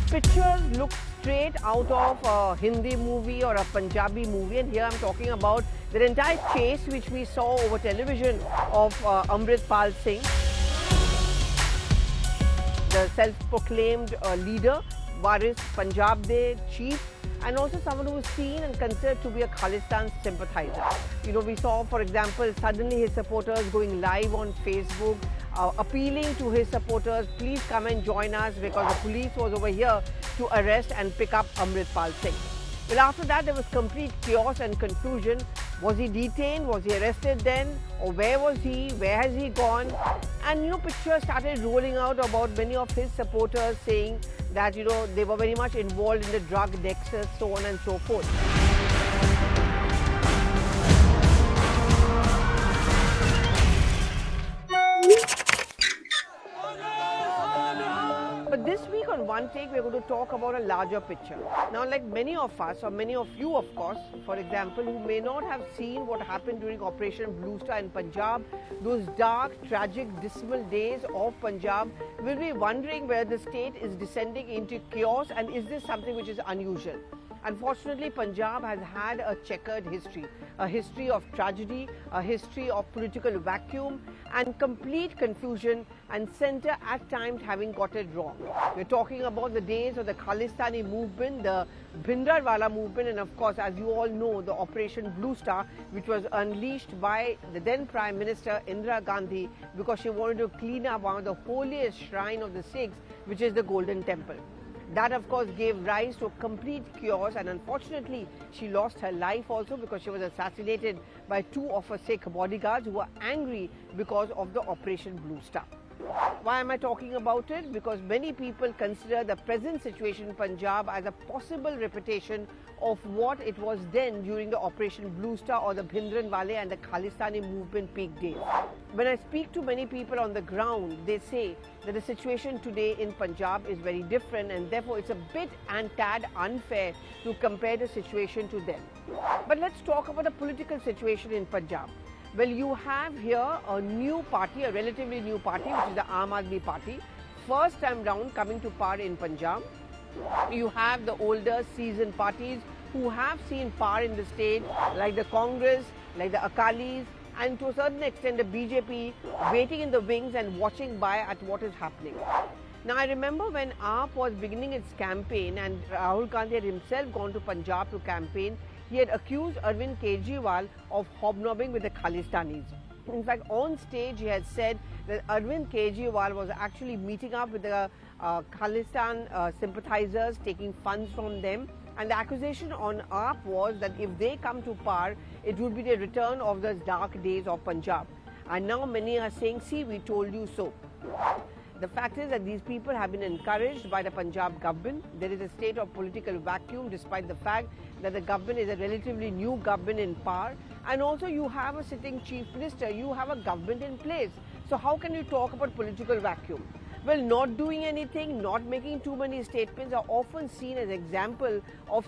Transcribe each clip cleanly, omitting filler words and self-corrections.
pictures look straight out of a Hindi movie or a Punjabi movie, and here I'm talking about the entire chase which we saw over television of Amritpal Singh, the self-proclaimed leader, Waris Punjab chief, and also someone who was seen and considered to be a Khalistan sympathiser. You know, we saw, for example, suddenly his supporters going live on Facebook, appealing to his supporters, please come and join us because the police was over here to arrest and pick up Amritpal Singh. Well, after that, there was complete chaos and confusion. Was he detained? Was he arrested then? Or where was he? Where has he gone? And, you know, pictures started rolling out about many of his supporters saying that, you know, they were very much involved in the drug nexus, so on and so forth. But this week on One Take, we're going to talk about a larger picture. Now, like many of us, or many of you, of course, for example, who may not have seen what happened during Operation Blue Star in Punjab, those dark, tragic, dismal days of Punjab, will be wondering whether the state is descending into chaos and is this something which is unusual. Unfortunately, Punjab has had a checkered history, a history of tragedy, a history of political vacuum and complete confusion, and centre at times having got it wrong. We're talking about the days of the Khalistani movement, the Bhindranwala movement, and of course, as you all know, the Operation Blue Star, which was unleashed by the then Prime Minister Indira Gandhi because she wanted to clean up one of the holiest shrine of the Sikhs, which is the Golden Temple. That, of course, gave rise to a complete chaos, and unfortunately, she lost her life also because she was assassinated by two of her Sikh bodyguards who were angry because of the Operation Blue Star. Why am I talking about it? Because many people consider the present situation in Punjab as a possible repetition of what it was then during the Operation Blue Star or the Bhindranwale and the Khalistani movement peak days. When I speak to many people on the ground, they say that the situation today in Punjab is very different, and therefore it's a bit and tad unfair to compare the situation to them. But let's talk about the political situation in Punjab. Well, you have here a new party, a relatively new party, which is the Aam Aadmi Party, first time round coming to power in Punjab. You have the older seasoned parties who have seen power in the state, like the Congress, like the Akalis, and to a certain extent the BJP, waiting in the wings and watching by at what is happening. Now, I remember when AAP was beginning its campaign and Rahul Gandhi had himself gone to Punjab to campaign, he had accused Arvind Kejriwal of hobnobbing with the Khalistanis. In fact, on stage he had said that Arvind Kejriwal was actually meeting up with the Khalistan sympathisers, taking funds from them, and the accusation on AAP was that if they come to power, it would be the return of those dark days of Punjab. And now many are saying, see, we told you so. The fact is that these people have been encouraged by the Punjab government. There is a state of political vacuum despite the fact that the government is a relatively new government in power. And also you have a sitting chief minister, you have a government in place. So how can you talk about political vacuum? Well, not doing anything, not making too many statements are often seen as example of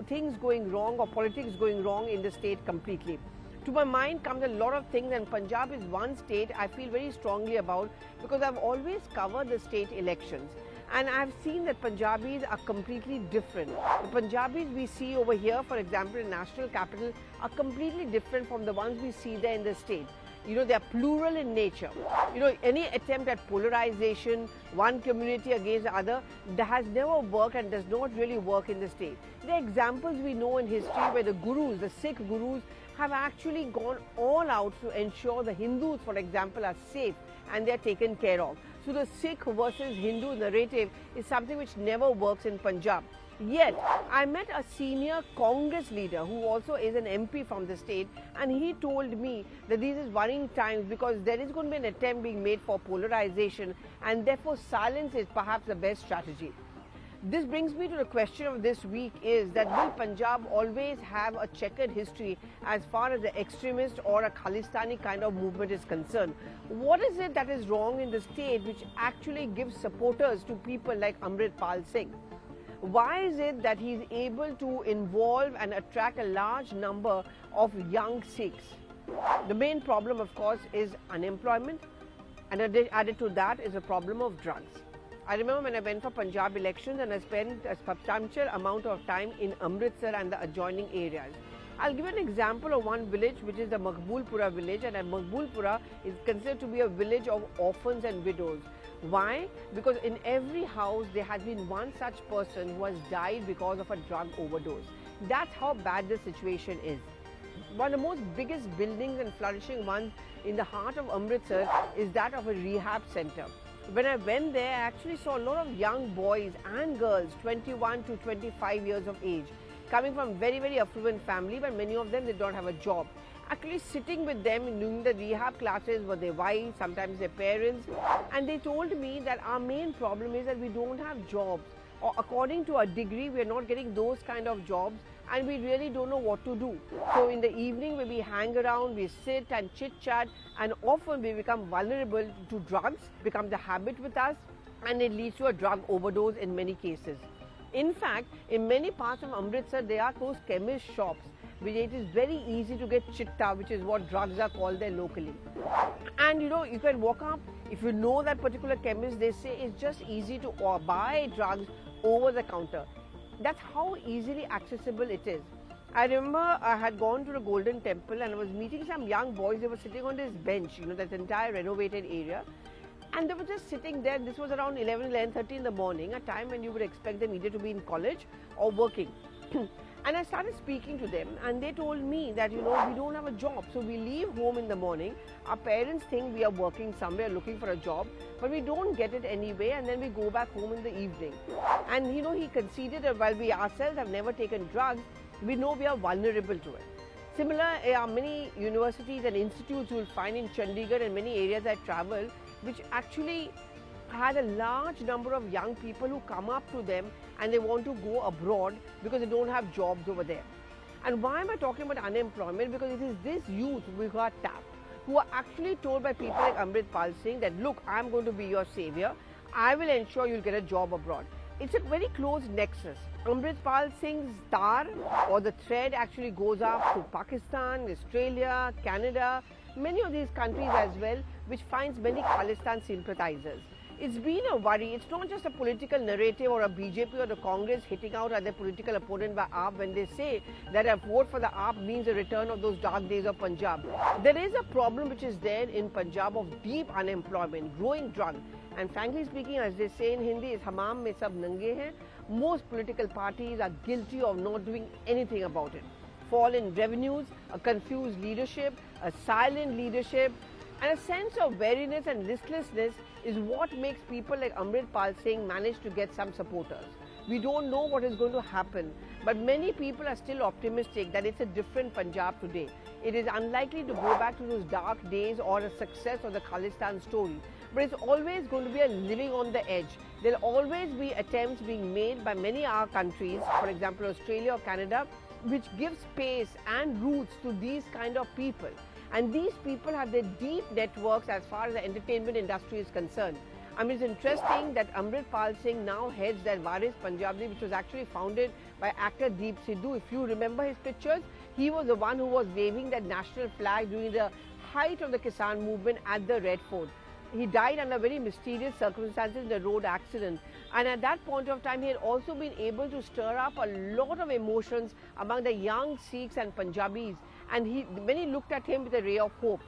things going wrong or politics going wrong in the state completely. To my mind comes a lot of things, and Punjab is one state I feel very strongly about because I've always covered the state elections. And I've seen that Punjabis are completely different. The Punjabis we see over here, for example, in national capital, are completely different from the ones we see there in the state. You know, they are plural in nature. You know, any attempt at polarization, one community against the other, that has never worked and does not really work in the state. There are examples we know in history where the gurus, the Sikh gurus, have actually gone all out to ensure the Hindus, for example, are safe and they are taken care of. So the Sikh versus Hindu narrative is something which never works in Punjab. Yet, I met a senior Congress leader who also is an MP from the state, and he told me that these is worrying times because there is going to be an attempt being made for polarization, and therefore silence is perhaps the best strategy. This brings me to the question of this week is that will Punjab always have a checkered history as far as the extremist or a Khalistani kind of movement is concerned? What is it that is wrong in the state which actually gives supporters to people like Amritpal Singh? Why is it that he is able to involve and attract a large number of young Sikhs? The main problem, of course, is unemployment, and added to that is a problem of drugs. I remember when I went for Punjab elections and I spent a substantial amount of time in Amritsar and the adjoining areas. I'll give you an example of one village, which is the Maqbulpura village, and Maqbulpura is considered to be a village of orphans and widows. Why? Because in every house there has been one such person who has died because of a drug overdose. That's how bad the situation is. One of the most biggest buildings and flourishing ones in the heart of Amritsar is that of a rehab center. When I went there, I actually saw a lot of young boys and girls, 21 to 25 years of age, coming from very, very affluent family, but many of them did not have a job. Actually sitting with them and doing the rehab classes were their wives, sometimes their parents, and they told me that our main problem is that we don't have jobs, or according to our degree, we are not getting those kind of jobs, and we really don't know what to do. So in the evening when we hang around, we sit and chit chat, and often we become vulnerable to drugs, become the habit with us, and it leads to a drug overdose in many cases. In fact, in many parts of Amritsar, there are those chemist shops where it is very easy to get chitta, which is what drugs are called there locally. And you can walk up, if you know that particular chemist, they say it's just easy to buy drugs over the counter. That's how easily accessible it is. I remember I had gone to the Golden Temple and I was meeting some young boys. They were sitting on this bench, that entire renovated area. And they were just sitting there. This was around 11:30 in the morning, a time when you would expect them either to be in college or working. And I started speaking to them, and they told me that, we don't have a job. So we leave home in the morning. Our parents think we are working somewhere, looking for a job, but we don't get it anyway, and then we go back home in the evening. And, he conceded that while we ourselves have never taken drugs, we know we are vulnerable to it. Similar, there are many universities and institutes you will find in Chandigarh and many areas I travel, which actually had a large number of young people who come up to them and they want to go abroad because they don't have jobs over there. And why am I talking about unemployment? Because it is this youth who got tapped, who are actually told by people like Amritpal Singh that, look, I'm going to be your savior. I will ensure you'll get a job abroad. It's a very close nexus. Amritpal Singh's star or the thread actually goes up to Pakistan, Australia, Canada, many of these countries as well, which finds many Khalistan sympathizers. It's been a worry. It's not just a political narrative or a BJP or the Congress hitting out at their political opponent by AAP when they say that a vote for the AAP means a return of those dark days of Punjab. There is a problem which is there in Punjab of deep unemployment, growing drug. And frankly speaking, as they say in Hindi, is hamam mein sab nange hain. Most political parties are guilty of not doing anything about it. Fallen revenues, a confused leadership, a silent leadership, and a sense of weariness and listlessness is what makes people like Amritpal Singh manage to get some supporters. We don't know what is going to happen, but many people are still optimistic that it's a different Punjab today. It is unlikely to go back to those dark days or a success of the Khalistan story, but it's always going to be a living on the edge. There will always be attempts being made by many other countries, for example Australia or Canada, which give space and roots to these kind of people. And these people have their deep networks as far as the entertainment industry is concerned. I mean, it's interesting that Amritpal Singh now heads that Waris Punjab, which was actually founded by actor Deep Sidhu. If you remember his pictures, he was the one who was waving that national flag during the height of the Kisan movement at the Red Fort. He died under very mysterious circumstances in a road accident. And at that point of time, he had also been able to stir up a lot of emotions among the young Sikhs and Punjabis. And when he looked at him with a ray of hope,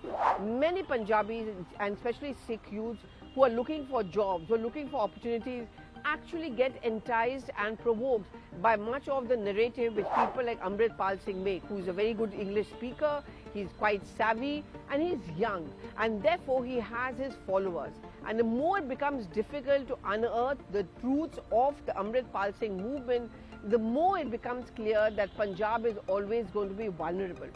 many Punjabis and especially Sikh youths who are looking for jobs, who are looking for opportunities, actually get enticed and provoked by much of the narrative which people like Amritpal Singh make, who is a very good English speaker, he's quite savvy and he's young, and therefore he has his followers. And the more it becomes difficult to unearth the truths of the Amritpal Singh movement, the more it becomes clear that Punjab is always going to be vulnerable.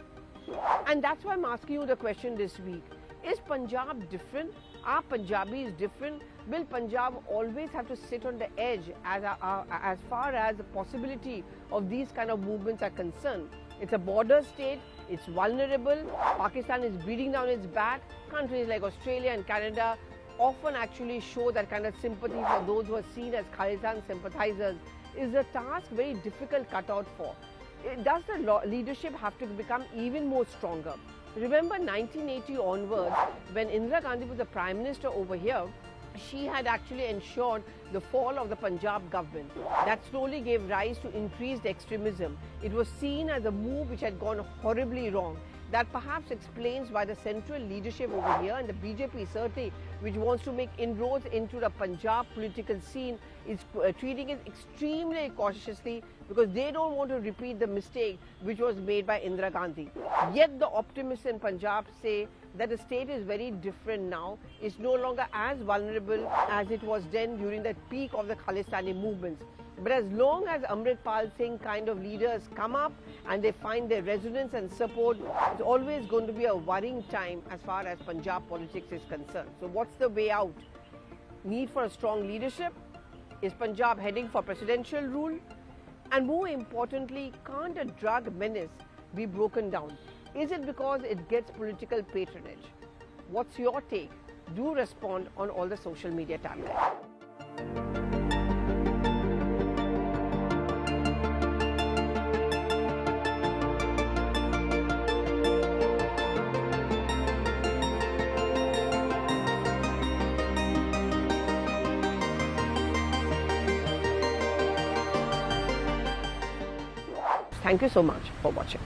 And that's why I'm asking you the question this week. Is Punjab different? Are Punjabis different? Will Punjab always have to sit on the edge as far as the possibility of these kind of movements are concerned? It's a border state, it's vulnerable, Pakistan is beating down its back. Countries like Australia and Canada often actually show that kind of sympathy for those who are seen as Khalistan sympathizers. Is a task very difficult cut out for. Does the leadership have to become even more stronger? Remember 1980 onwards, when Indira Gandhi was the Prime Minister over here, she had actually ensured the fall of the Punjab government. That slowly gave rise to increased extremism. It was seen as a move which had gone horribly wrong. That perhaps explains why the central leadership over here, and the BJP certainly, which wants to make inroads into the Punjab political scene, is treating it extremely cautiously, because they don't want to repeat the mistake which was made by Indira Gandhi. Yet the optimists in Punjab say that the state is very different now. It's no longer as vulnerable as it was then during the peak of the Khalistani movements. But as long as Amritpal Singh kind of leaders come up and they find their resonance and support, it's always going to be a worrying time as far as Punjab politics is concerned. So what's the way out? Need for a strong leadership? Is Punjab heading for presidential rule? And more importantly, can't a drug menace be broken down? Is it because it gets political patronage? What's your take? Do respond on all the social media timelines. Thank you so much for watching.